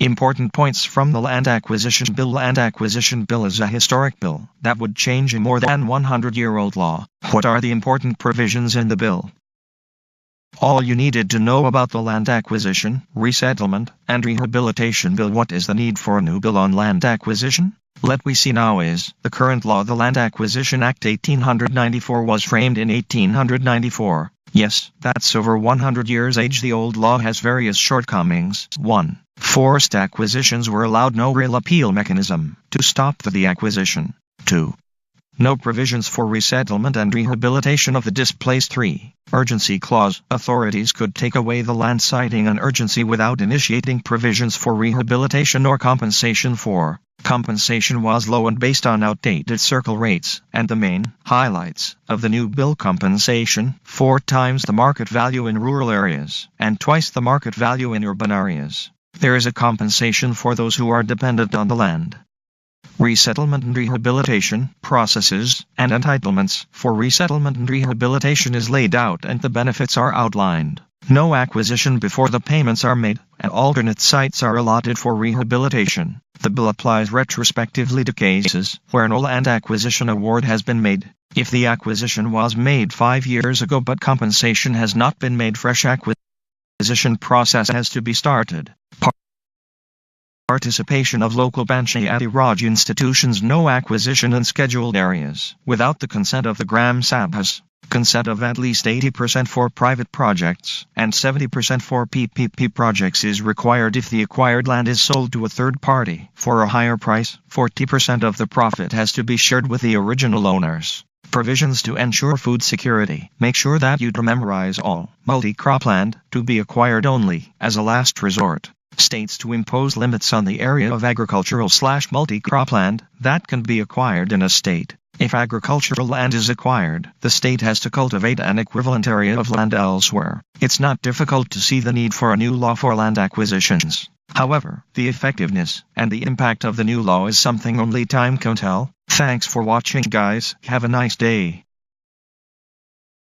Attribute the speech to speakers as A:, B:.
A: Important points from the Land Acquisition Bill. Land Acquisition Bill is a historic bill that would change a more than 100-year-old law. What are the important provisions in the bill? All you needed to know about the Land Acquisition, Resettlement, and Rehabilitation Bill. What is the need for a new bill on land acquisition? Let we see now is, the current law, the Land Acquisition Act 1894, was framed in 1894. Yes, that's over 100 years age. The old law has various shortcomings. 1. Forced acquisitions were allowed, no real appeal mechanism to stop the acquisition. 2. No provisions for resettlement and rehabilitation of the displaced. 3. Urgency clause. Authorities could take away the land citing an urgency without initiating provisions for rehabilitation or compensation. 4. Compensation was low and based on outdated circle rates, and the main highlights of the new bill: compensation 4 times the market value in rural areas, and twice the market value in urban areas. There is a compensation for those who are dependent on the land. Resettlement and rehabilitation processes and entitlements for resettlement and rehabilitation is laid out and the benefits are outlined. No acquisition before the payments are made, and alternate sites are allotted for rehabilitation. The bill applies retrospectively to cases where no land acquisition award has been made. If the acquisition was made 5 years ago but compensation has not been made, fresh acquisition process has to be started. Participation of local Panchayati Raj institutions. No acquisition in scheduled areas without the consent of the Gram Sabhas. Consent of at least 80% for private projects and 70% for PPP projects is required. If the acquired land is sold to a third party for a higher price, 40% of the profit has to be shared with the original owners. Provisions to ensure food security. Make sure that you memorize all multi-crop land to be acquired only as a last resort. States to impose limits on the area of agricultural/multi-crop land that can be acquired in a state. If agricultural land is acquired, the state has to cultivate an equivalent area of land elsewhere. It's not difficult to see the need for a new law for land acquisitions. However, the effectiveness and the impact of the new law is something only time can tell. Thanks for watching, guys. Have a nice day.